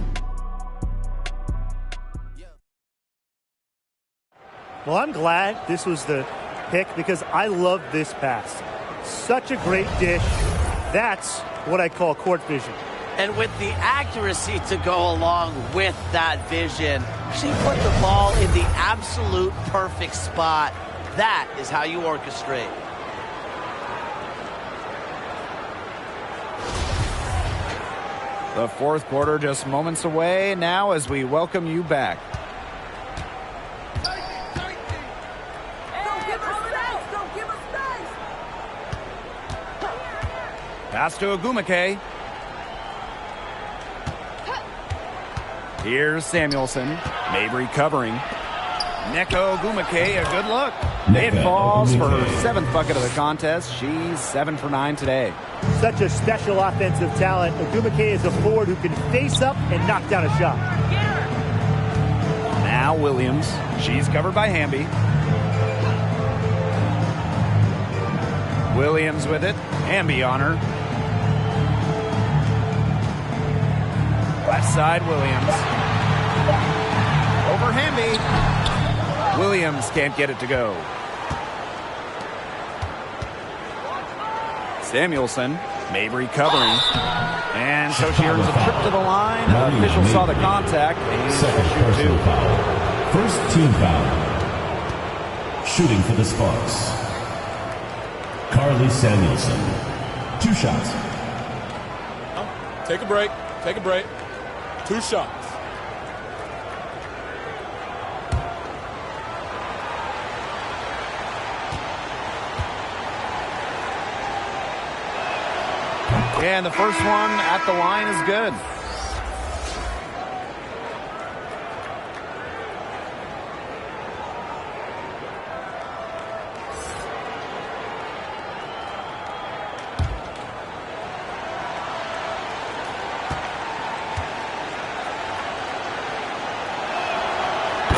Well, I'm glad this was the pick because I love this pass. Such a great dish. That's what I call court vision. And with the accuracy to go along with that vision, she put the ball in the absolute perfect spot. That is how you orchestrate. The fourth quarter just moments away now as we welcome you back. Pass to Ogumake. Here's Samuelson. Mabry covering. Nneka Ogumake, a good look. It falls for her 7th bucket of the contest. She's 7 for 9 today. Such a special offensive talent. Ogumake is a forward who can face up and knock down a shot. Now Williams. She's covered by Hamby. Williams with it. Hamby on her. Left side, Williams. Over Hamby. Williams can't get it to go. Samuelson. Mabry covering. And so she earns a trip to the line. Official saw the contact. Second personal foul. First team foul. Shooting for the Sparks. Carly Samuelson. 2 shots. Take a break. Take a break. 2 shots. And the first one at the line is good.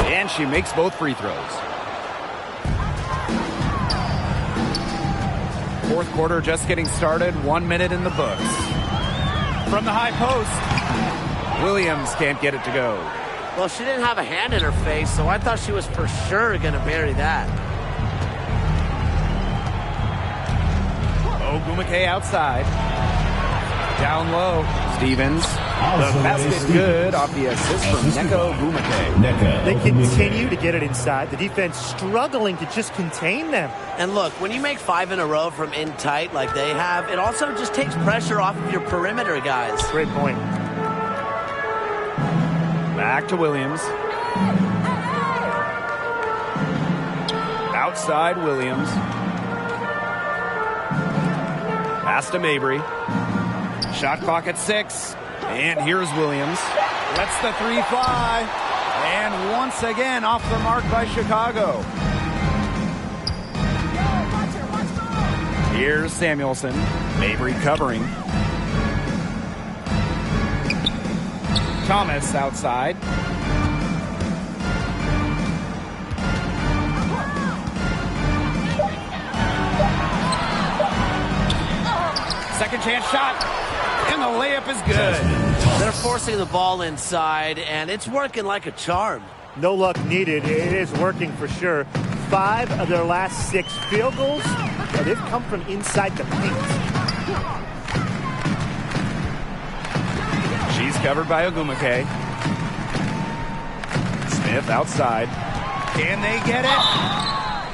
And she makes both free throws. Fourth quarter just getting started. 1 minute in the books. From the high post, Williams can't get it to go. Well, she didn't have a hand in her face, so I thought she was for sure going to bury that. Ogumake outside. Down low. Stevens. The basket good off the assist from Nneka Ogumake. They continue to get it inside. The defense struggling to just contain them. And look, when you make 5 in a row from in tight like they have, it also just takes pressure off of your perimeter guys. Great point. Back to Williams. Outside Williams. Pass to Mabry. Shot clock at 6. And here's Williams. Lets the 3 fly. And once again off the mark by Chicago. Here's Samuelson. Mabry covering. Thomas outside. Second chance shot. And the layup is good. They're forcing the ball inside, and it's working like a charm. No luck needed. It is working for sure. 5 of their last 6 field goals, they've come from inside the paint. She's covered by Ogumake. Smith outside. Can they get it?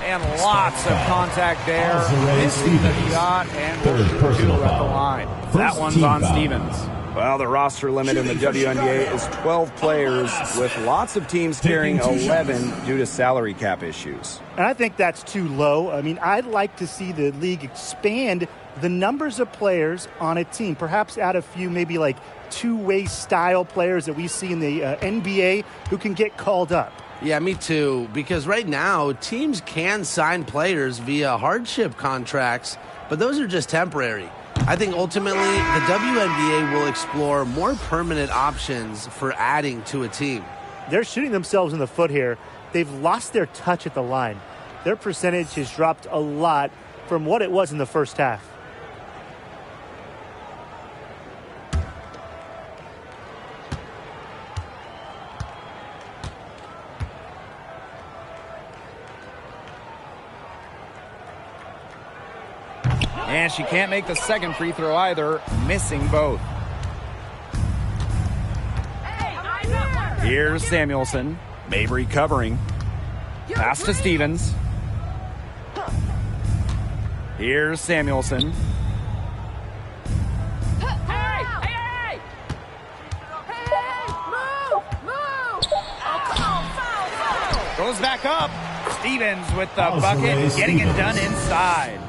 And lots of contact there. Missing the shot and will shoot 2 at the line. That one's on Stevens. Well, the roster limit in the WNBA is 12 players, with lots of teams carrying 11 due to salary cap issues. And I think that's too low. I mean, I'd like to see the league expand the numbers of players on a team, perhaps add a few maybe like two-way style players that we see in the NBA who can get called up. Yeah, me too, because right now teams can sign players via hardship contracts, but those are just temporary. I think ultimately the WNBA will explore more permanent options for adding to a team. They're shooting themselves in the foot here. They've lost their touch at the line. Their percentage has dropped a lot from what it was in the first half. And she can't make the second free throw either, missing both. Here's Samuelson. Mabry covering. Pass to Stevens. Here's Samuelson. Goes back up. Stevens with the bucket, getting it done inside.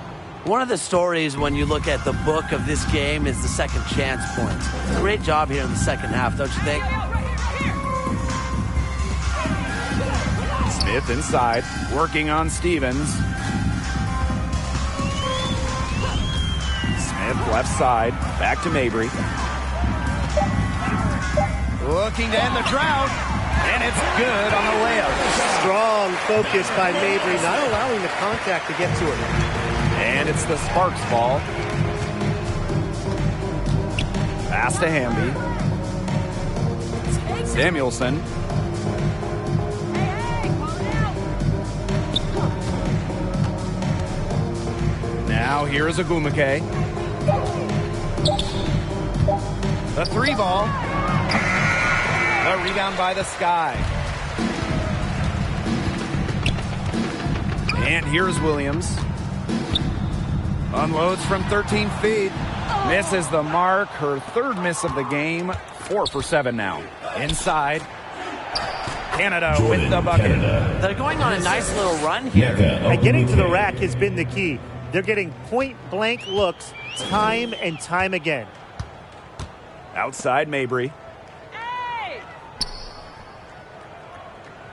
One of the stories when you look at the book of this game is the second chance points. Great job here in the second half, don't you think? Smith inside, working on Stevens. Smith left side, back to Mabry. Looking to end the drought, and it's good on the layup. Strong focus by Mabry, not allowing the contact to get to her. And it's the Sparks ball. Pass to Hamby. Samuelson. Now here's Agumake. The three ball. The rebound by the Sky. And here's Williams. Unloads from 13 feet. Misses the mark. Her third miss of the game. 4 for 7 now. Inside. Canada with the bucket. Canada. They're going on a nice little run here. And getting to the rack has been the key. They're getting point-blank looks time and time again. Outside Mabry.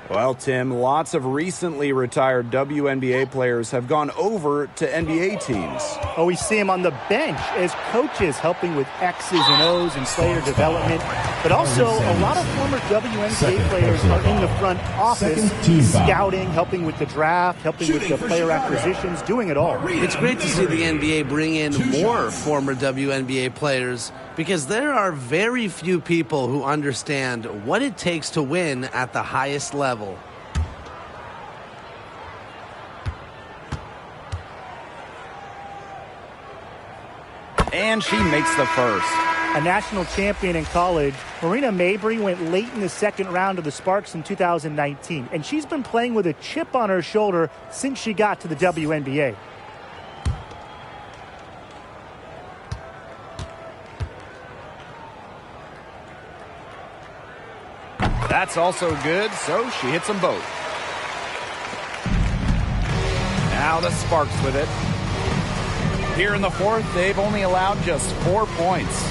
Well, Tim, lots of recently retired WNBA players have gone over to NBA teams. Oh, we see them on the bench as coaches helping with X's and O's and player development. But also, a lot of former WNBA players are in the front office, scouting, helping with the draft, helping with the player acquisitions, doing it all. It's great to see the NBA bring in more former WNBA players because there are very few people who understand what it takes to win at the highest level. And she makes the first. A national champion in college, Marina Mabry went late in the second round of the Sparks in 2019, and she's been playing with a chip on her shoulder since she got to the WNBA. That's also good, so she hits them both. Now the Sparks with it. Here in the fourth, they've only allowed just 4 points.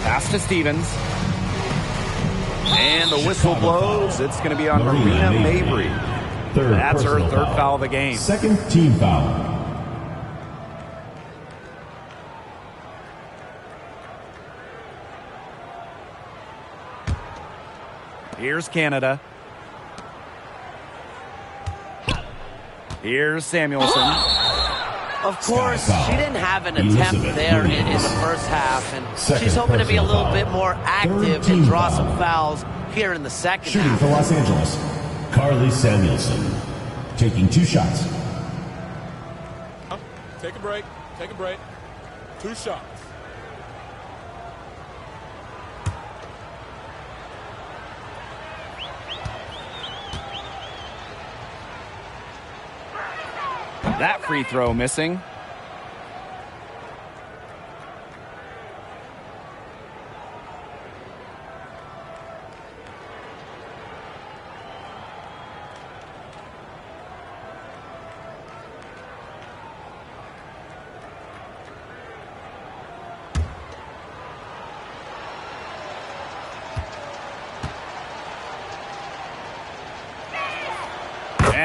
Pass to Stevens. And the whistle blows. It's going to be on Marina Mabry. That's her third foul of the game. Second team foul. Here's Canada. Here's Samuelson. Of course, she didn't have an attempt there in the first half, and she's hoping to be a little bit more active and draw some fouls here in the second Shooting half. for Los Angeles, Carly Samuelson, taking 2 shots. Take a break. Take a break. 2 shots. That free throw missing.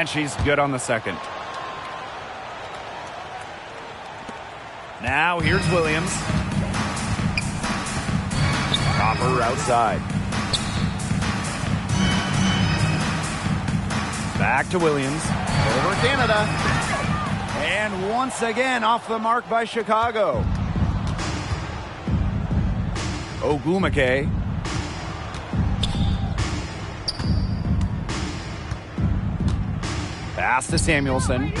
And she's good on the second. Now here's Williams. Copper outside. Back to Williams. Over Canada. And once again off the mark by Chicago. Ogwumike. Pass to Samuelson.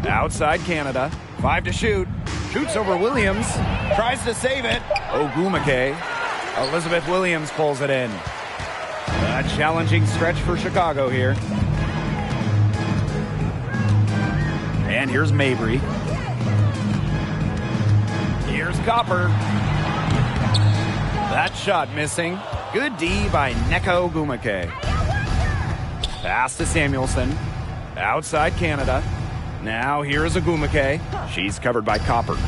Outside Canada. 5 to shoot. Shoots over Williams. Tries to save it. Ogwumike. Elizabeth Williams pulls it in. A challenging stretch for Chicago here. And here's Mabry. Here's Copper. That shot missing. Good D by Nneka Ogwumike. Pass to Samuelson. Outside Canada. Now here's Ogwumike. She's covered by Copper.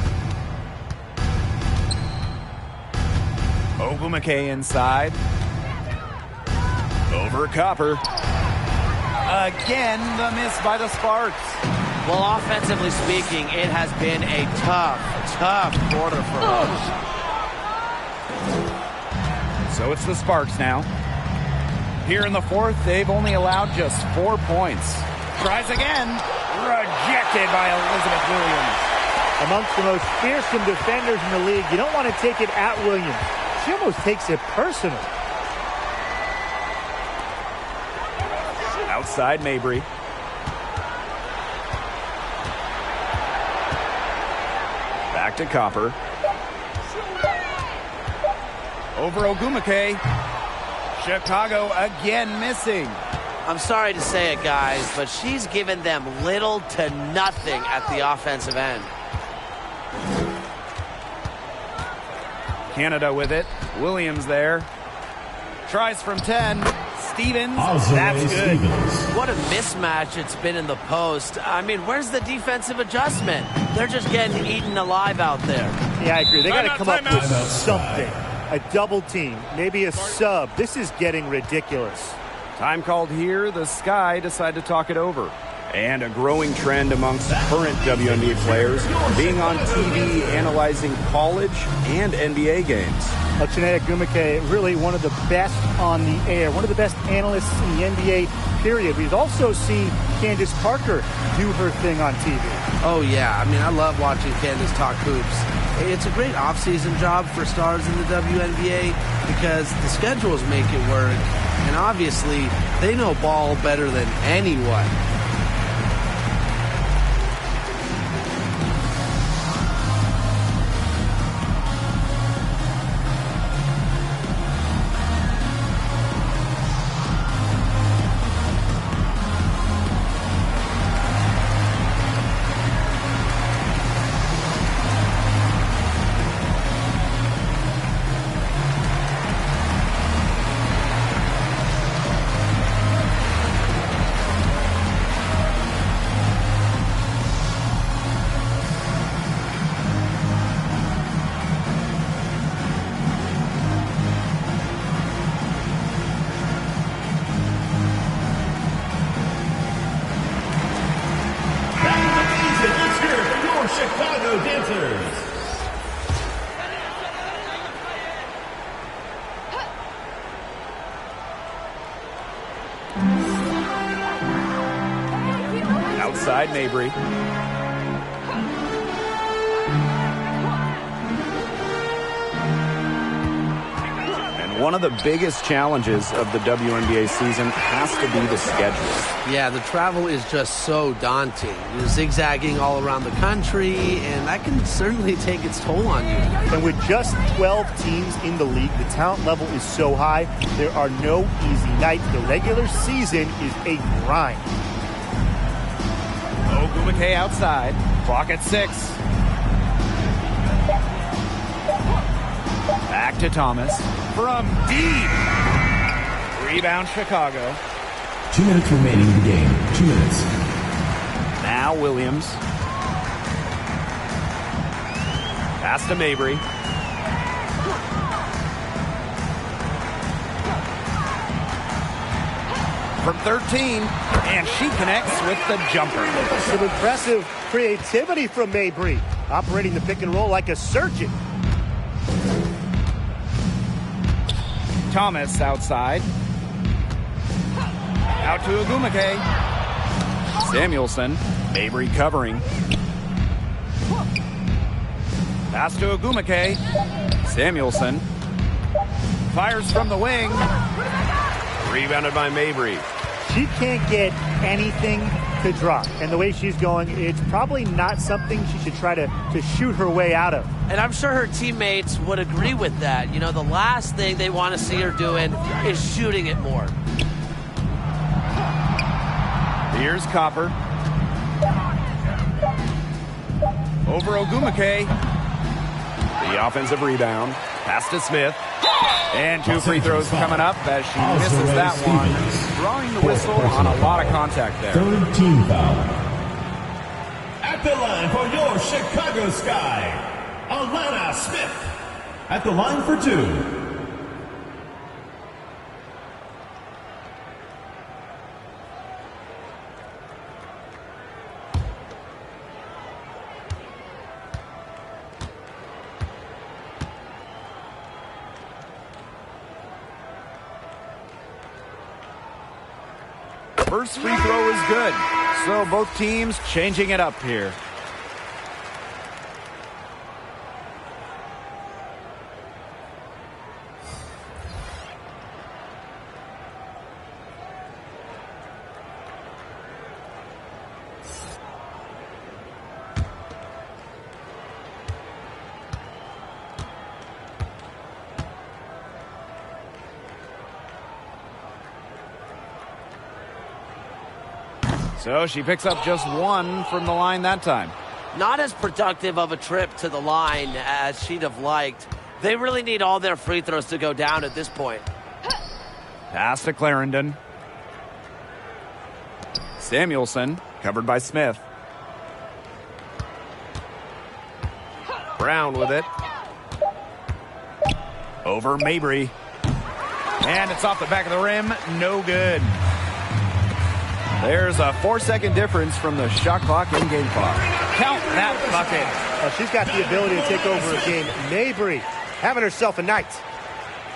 Ogwumike inside. Over Copper. Again, the miss by the Sparks. Well, offensively speaking, it has been a tough quarter for us. So it's the Sparks now. Here in the fourth, they've only allowed just 4 points. Tries again. Rejected by Elizabeth Williams. Amongst the most fearsome defenders in the league, you don't want to take it at Williams. She almost takes it personal. Outside Mabry. Back to Copper. Over Ogwumike. Chicago again missing. I'm sorry to say it, guys, but she's given them little to nothing at the offensive end. Canada with it. Williams there. Tries from 10. Stevens. Azure That's good. Stevens. What a mismatch it's been in the post. I mean, where's the defensive adjustment? They're just getting eaten alive out there. Yeah, I agree. They got to come up with Timeout. something. A double team, maybe a sub. This is getting ridiculous. Time called here. The Sky decide to talk it over. And a growing trend amongst current WNBA players being on TV analyzing college and NBA games. Nneka Ogwumike, really one of the best on the air, one of the best analysts in the NBA, period. We've also seen Candace Parker do her thing on TV. Oh, yeah. I mean, I love watching Candace talk hoops. It's a great off-season job for stars in the WNBA because the schedules make it work. And obviously, they know ball better than anyone. Chicago Dancers. Outside Mabry. And one of the biggest challenges of the WNBA season has to be the schedule. Yeah, the travel is just so daunting. You're zigzagging all around the country, and that can certainly take its toll on you. And with just 12 teams in the league, the talent level is so high, there are no easy nights. The regular season is a grind. Ogwumike outside. Clock at 6. Back to Thomas. From deep. Rebound Chicago. 2 minutes remaining in the game. 2 minutes. Now Williams. Pass to Mabry. from 13, and she connects with the jumper. Some impressive creativity from Mabry, operating the pick and roll like a surgeon. Thomas outside. Out to Ogumake. Samuelson. Mabry covering. Pass to Ogumake. Samuelson. Fires from the wing. Rebounded by Mabry. She can't get anything to drop. And the way she's going, it's probably not something she should try to shoot her way out of. And I'm sure her teammates would agree with that. You know, the last thing they want to see her doing is shooting it more. Here's Copper. Over Ogumake. The offensive rebound. Pass to Smith. And 2 free throws coming up as she misses that one. Drawing the whistle on a lot of contact there. Third team foul. At the line for your Chicago Sky, Alana Smith. At the line for 2. First free throw is good. So both teams changing it up here. So she picks up just 1 from the line that time. Not as productive of a trip to the line as she'd have liked. They really need all their free throws to go down at this point. Pass to Clarendon. Samuelson, covered by Smith. Brown with it. Over Mabry. And it's off the back of the rim. No good. There's a 4-second difference from the shot clock and game clock. Count that bucket. She's got the ability to take over a game. Mabry having herself a night.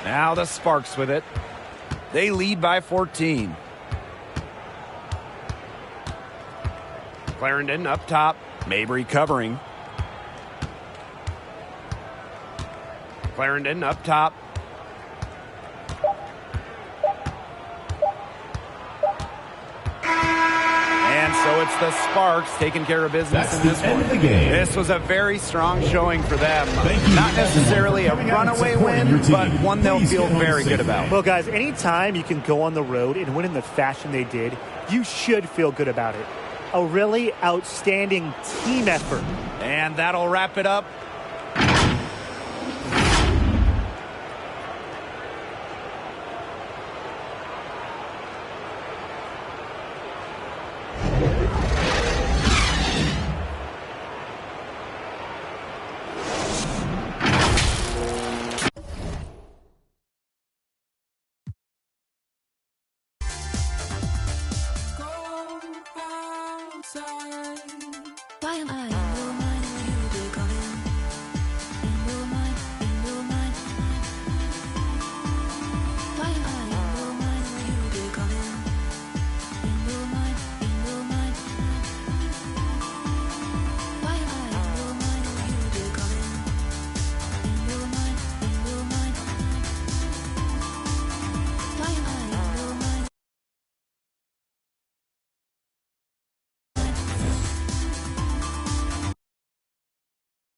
Now the Sparks with it. They lead by 14. Clarendon up top. Mabry covering. Clarendon up top. And so it's the Sparks taking care of business in this one. This was a very strong showing for them. Not necessarily a runaway win, but one they'll feel very good about. Well, guys, anytime you can go on the road and win in the fashion they did, you should feel good about it. A really outstanding team effort. And that'll wrap it up. Why am I